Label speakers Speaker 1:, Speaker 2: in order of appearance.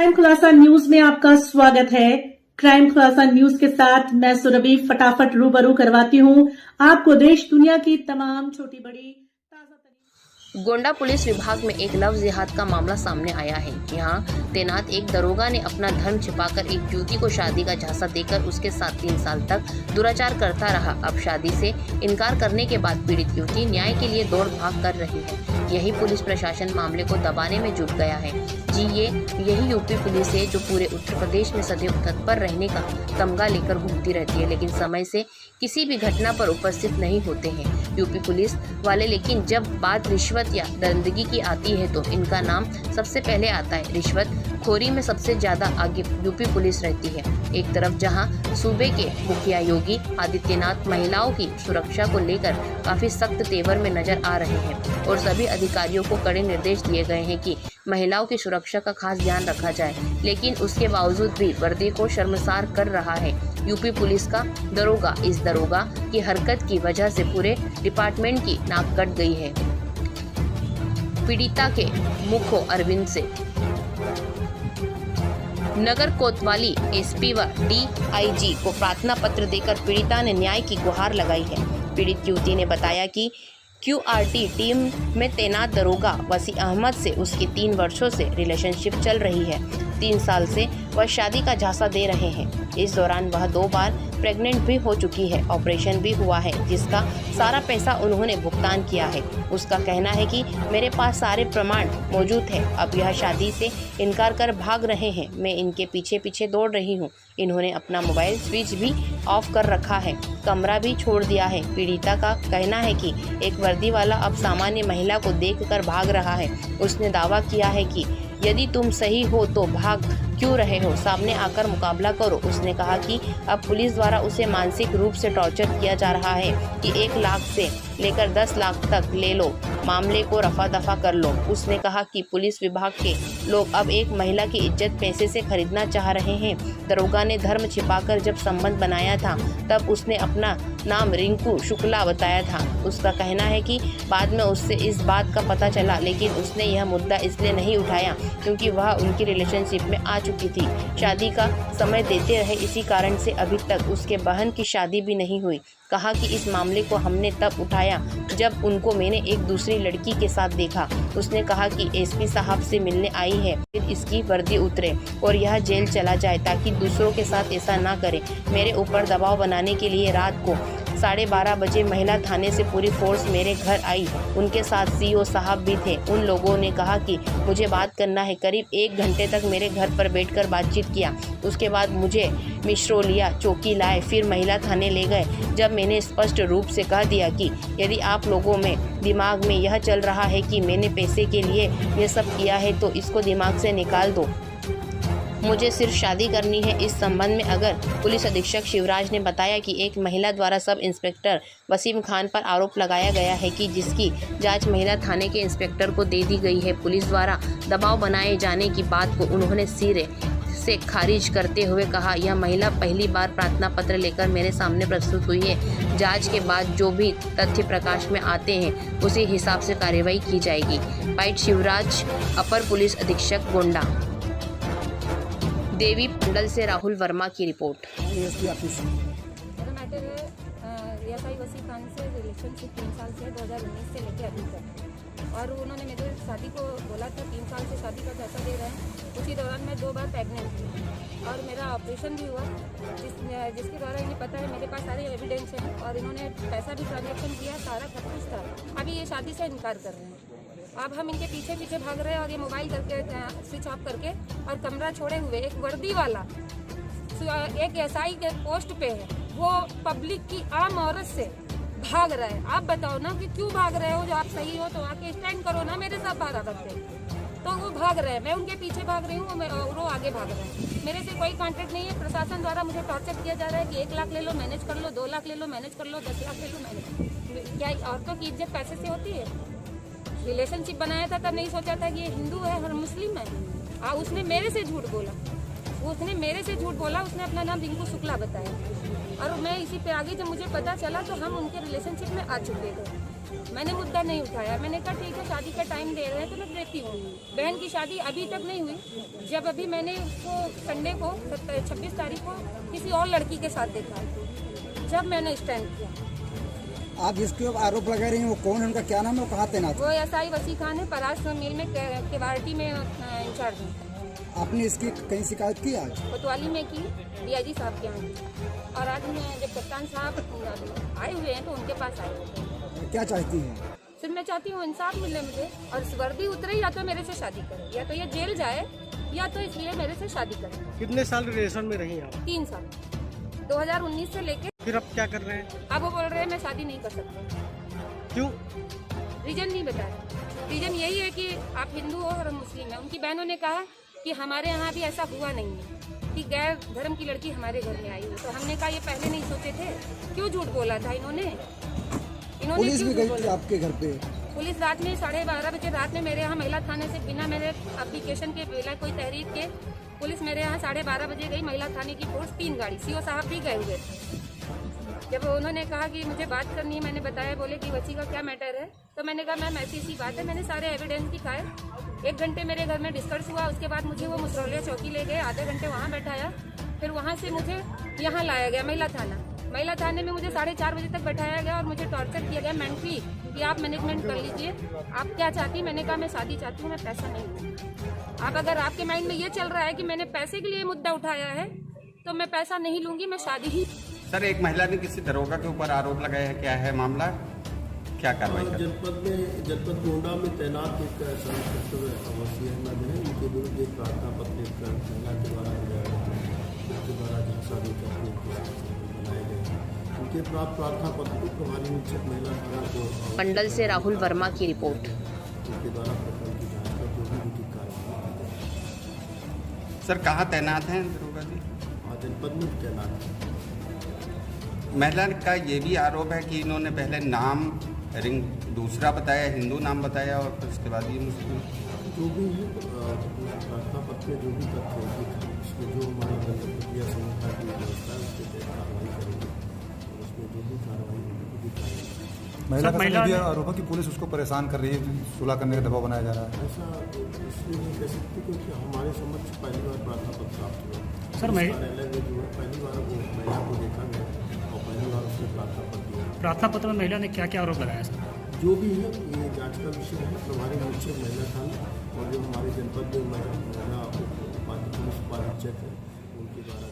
Speaker 1: Crime खुलासा news में आपका स्वागत है। क्राइम खुलासा न्यूज के साथ मैं सुरभि फटाफट रूबरू करवाती हूं आपको देश दुनिया की तमाम छोटी बड़ी ताजा।
Speaker 2: गोंडा पुलिस विभाग में एक लव जिहाद का मामला सामने आया है। यहां तैनात एक दरोगा ने अपना धर्म छिपाकर एक युवती को शादी का झांसा देकर उसके साथ 3 साल तक दुराचार करता रहा। अब शादी से इनकार करने के बाद पीड़ित युवती न्याय के लिए दौड़ भाग कर रही है। यही पुलिस प्रशासन मामले को दबाने में जुट गया है। यही यूपी पुलिस है जो पूरे उत्तर प्रदेश में सदैव तत्पर रहने का तमगा लेकर घूमती रहती है, लेकिन समय से किसी भी घटना पर उपस्थित नहीं होते हैं यूपी पुलिस वाले। लेकिन जब बात रिश्वत या दरिंदगी की आती है तो इनका नाम सबसे पहले आता है। रिश्वत खोरी में सबसे ज्यादा आगे यूपी पुलिस रहती है। एक तरफ जहां सूबे के मुखिया योगी आदित्यनाथ महिलाओं की सुरक्षा को लेकर काफी सख्त तेवर में नजर आ रहे हैं और सभी अधिकारियों को कड़े निर्देश दिए गए हैं कि महिलाओं की सुरक्षा का खास ध्यान रखा जाए, लेकिन उसके बावजूद भी वर्दी को शर्मसार कर रहा है यूपी पुलिस का दरोगा। इस दरोगा की हरकत की वजह से पूरे डिपार्टमेंट की नाक कट गई है। पीड़िता के मुखो अरविंद से नगर कोतवाली एसपी व डीआईजी को प्रार्थना पत्र देकर पीड़िता ने न्याय की गुहार लगाई है। पीड़ित युवती ने बताया कि क्यूआरटी टीम में तैनात दरोगा वसी अहमद से उसकी 3 वर्षों से रिलेशनशिप चल रही है। 3 साल से वह शादी का झांसा दे रहे हैं। इस दौरान वह 2 बार प्रेग्नेंट भी हो चुकी है। ऑपरेशन भी हुआ है जिसका सारा पैसा उन्होंने भुगतान किया है। उसका कहना है कि मेरे पास सारे प्रमाण मौजूद है। अब यह शादी से इनकार कर भाग रहे हैं। मैं इनके पीछे पीछे दौड़ रही हूँ। इन्होंने अपना मोबाइल स्विच भी ऑफ कर रखा है, कमरा भी छोड़ दिया है। पीड़िता का कहना है कि एक वर्दी वाला अब सामान्य महिला को देखकर भाग रहा है। उसने दावा किया है कि यदि तुम सही हो तो भाग क्यों रहे हो, सामने आकर मुकाबला करो। उसने कहा कि अब पुलिस द्वारा उसे मानसिक रूप से टॉर्चर किया जा रहा है कि 1 लाख से लेकर 10 लाख तक ले लो, मामले को रफा दफा कर लो। उसने कहा कि पुलिस विभाग के लोग अब एक महिला की इज्जत पैसे से खरीदना चाह रहे हैं। दरोगा ने धर्म छिपाकर जब संबंध बनाया था तब उसने अपना नाम रिंकू शुक्ला बताया था। उसका कहना है कि बाद में उससे इस बात का पता चला, लेकिन उसने यह मुद्दा इसलिए नहीं उठाया क्योंकि वह उनकी रिलेशनशिप में आ चुकी थी। शादी का समय देते रहे, इसी कारण से अभी तक उसके बहन की शादी भी नहीं हुई। कहा कि इस मामले को हमने तब उठाया जब उनको मैंने एक दूसरी लड़की के साथ देखा। उसने कहा कि एसपी साहब से मिलने आई है, फिर इसकी वर्दी उतरे और यह जेल चला जाए ताकि दूसरों के साथ ऐसा ना करे। मेरे ऊपर दबाव बनाने के लिए रात को 12:30 बजे महिला थाने से पूरी फोर्स मेरे घर आई। उनके साथ सीओ साहब भी थे। उन लोगों ने कहा कि मुझे बात करना है। करीब 1 घंटे तक मेरे घर पर बैठकर बातचीत किया। उसके बाद मुझे मिश्रोलिया चौकी लाए, फिर महिला थाने ले गए। जब मैंने स्पष्ट रूप से कह दिया कि यदि आप लोगों में दिमाग में यह चल रहा है कि मैंने पैसे के लिए यह सब किया है तो इसको दिमाग से निकाल दो, मुझे सिर्फ शादी करनी है। इस संबंध में अगर पुलिस अधीक्षक शिवराज ने बताया कि एक महिला द्वारा सब इंस्पेक्टर वसीम खान पर आरोप लगाया गया है कि जिसकी जांच महिला थाने के इंस्पेक्टर को दे दी गई है। पुलिस द्वारा दबाव बनाए जाने की बात को उन्होंने सिरे से खारिज करते हुए कहा, यह महिला पहली बार प्रार्थना पत्र लेकर मेरे सामने प्रस्तुत हुई है। जांच के बाद जो भी तथ्य प्रकाश में आते हैं उसी हिसाब से कार्रवाई की जाएगी। पाइट शिवराज, अपर पुलिस अधीक्षक गोंडा। देवी पंडल से राहुल वर्मा की रिपोर्ट।
Speaker 3: मेरा मैटर है एएसआई वसीम खान से रिलेशनशिप 3 साल से 2019 से लेकर अभी तक, और उन्होंने मेरे शादी को बोला था 3 साल से शादी का पैसा दे रहे हैं। उसी दौरान मैं 2 बार प्रेग्नेंट थी और मेरा ऑपरेशन भी हुआ, जिसके द्वारा इन्हें पता है, मेरे पास सारे एविडेंस हैं और इन्होंने पैसा भी ट्रांजेक्शन किया, सारा सब कुछ था। अभी ये शादी से इनकार कर रहे हैं। अब हम इनके पीछे पीछे भाग रहे हैं और ये मोबाइल करके स्विच ऑफ करके और कमरा छोड़े हुए एक वर्दी वाला एक एसआई के पोस्ट पे है, वो पब्लिक की आम औरत से भाग रहा है। आप बताओ ना कि क्यों भाग रहे हो? जो आप सही हो तो आके स्टैंड करो ना मेरे साथ बराबर पे। तो वो भाग रहे हैं, मैं उनके पीछे भाग रही हूँ और वो आगे भाग रहे हैं। मेरे से कोई कॉन्टेक्ट नहीं है। प्रशासन द्वारा मुझे टॉर्चर किया जा रहा है कि 1 लाख ले लो मैनेज कर लो, 2 लाख ले लो मैनेज कर लो, 10 लाख ले लो मैनेज। क्या औरतों की इज्जत पैसे से होती है? रिलेशनशिप बनाया था तब नहीं सोचा था कि ये हिंदू है और मुस्लिम है। उसने मेरे से झूठ बोला, उसने अपना नाम रिंकू शुक्ला बताया और मैं इसी पे आगे जब मुझे पता चला तो हम उनके रिलेशनशिप में आ चुके थे। मैंने मुद्दा नहीं उठाया। मैंने कहा ठीक है, शादी का टाइम दे रहे हैं तो मैं देती हूँ। बहन की शादी अभी तक नहीं हुई, जब अभी मैंने उसको संडे को 26 तारीख को किसी और लड़की के साथ देखा, जब मैंने स्टैंड किया।
Speaker 4: आप जिसके आरोप लगा रही हैं वो कौन है, उनका क्या नाम है, वो कहाँ तैनात है?
Speaker 3: वो एसआई वसी खान है, परास मिल में केवारटी में इंचार्ज है।
Speaker 4: आपने इसकी कहीं शिकायत की आज?
Speaker 3: कोतवाली में की, डीआईजी साहब के यहाँ की, और आज मैं जब कप्तान साहब आए हुए हैं तो उनके पास आए हुए हैं।
Speaker 4: क्या चाहती हैं?
Speaker 3: सिर्फ मैं चाहती हूँ इंसाफ मिले मुझे, और वर्दी उतरे या तो मेरे से शादी करे, या तो ये जेल जाए या तो इसलिए मेरे से शादी करे।
Speaker 5: कितने साल रिलेशन में रही आप?
Speaker 3: 3 साल, 2019 से लेके।
Speaker 5: फिर अब क्या कर रहे हैं?
Speaker 3: अब वो बोल रहे हैं मैं शादी नहीं कर सकता।
Speaker 5: क्यों?
Speaker 3: रीजन नहीं बताया। रीजन यही है कि आप हिंदू हो और हम मुस्लिम हैं। उनकी बहनों ने कहा कि हमारे यहाँ भी ऐसा हुआ नहीं है कि गैर धर्म की लड़की हमारे घर में आई है। तो हमने कहा ये पहले नहीं सोचे थे, क्यों झूठ बोला था इन्होंने?
Speaker 4: पुलिस भी गई थी आपके घर पे?
Speaker 3: पुलिस रात में 12:30 बजे रात में मेरे यहाँ महिला थाने से बिना मेरे एप्लीकेशन के, बिना कोई तहरीर के, पुलिस मेरे यहाँ 12:30 बजे गई। महिला थाने की फोर्स 3 गाड़ी, सीओ साहब भी गए हुए थे। जब उन्होंने कहा कि मुझे बात करनी है, मैंने बताया, बोले कि वसी का क्या मैटर है, तो मैंने कहा मैम ऐसी बात है। मैंने सारे एविडेंस दिखाए। 1 घंटे मेरे घर में डिस्कस हुआ। उसके बाद मुझे वो मुसरौलिया चौकी ले गए, आधे घंटे वहाँ बैठाया। फिर वहाँ से मुझे यहाँ लाया गया महिला थाना। महिला थाने में मुझे 4:30 बजे तक बैठाया गया और मुझे टॉर्चर किया गया मेंटली कि आप मैनेजमेंट कर लीजिए, आप क्या चाहती? मैंने कहा मैं शादी चाहती हूँ, मैं पैसा नहीं लूँगी। अब अगर आपके माइंड में ये चल रहा है कि मैंने पैसे के लिए मुद्दा उठाया है तो मैं पैसा नहीं लूँगी, मैं शादी ही।
Speaker 6: सर, एक महिला ने किसी दरोगा के ऊपर आरोप लगाया है, क्या है मामला, क्या कार्रवाई कर?
Speaker 7: जनपद गोंडा में तैनात एक सब इंस्पेक्टर वसी अहमद है, उनके विरुद्ध एक प्रार्थना पत्र महिला के द्वारा झांसा देकर बनाए गए। उनके प्राप्त प्रार्थना पत्र को प्रभारी निरीक्षक महिला थाना को
Speaker 2: मंडल से राहुल वर्मा की रिपोर्ट।
Speaker 7: उनके द्वारा प्रकरण की जांच कर जो भी उनकी कार्रवाई की।
Speaker 6: सर, कहाँ तैनात हैं दरोगा जी?
Speaker 7: जनपद में तैनात है।
Speaker 6: महिला का ये भी आरोप है कि इन्होंने पहले नाम रिंग दूसरा बताया, हिंदू नाम बताया, और फिर उसके बाद ये मुस्लिम।
Speaker 7: जो भी प्रार्थना पत्र में जो भी तथ्य है, उसमें जो हमारा दंड प्रक्रिया संहिता की व्यवस्था है उसके तहत कार्रवाई करेंगे, और उसमें जो भी कार्रवाई होगी।
Speaker 8: महिला का भी आरोप है कि पुलिस उसको परेशान कर रही है, सुलह करने का दबाव बनाया जा रहा है।
Speaker 7: ऐसा इसलिए नहीं कह सकते क्योंकि हमारे समक्ष पहली बार प्रार्थना पत्र प्राप्त हुआ।
Speaker 5: सर,
Speaker 7: कार्यालय में जो है पहली बार वो महिला को देखा गया और पहली बार उसने प्रार्थना पत्र दिया।
Speaker 5: प्रार्थना पत्र में महिला ने क्या क्या आरोप लगाया सर?
Speaker 7: जो भी है ये जांच का विषय है। प्रभारी निरीक्षक महिला थाना और जो हमारे जनपद में महिला पुलिस उपाधीक्षक है उनके द्वारा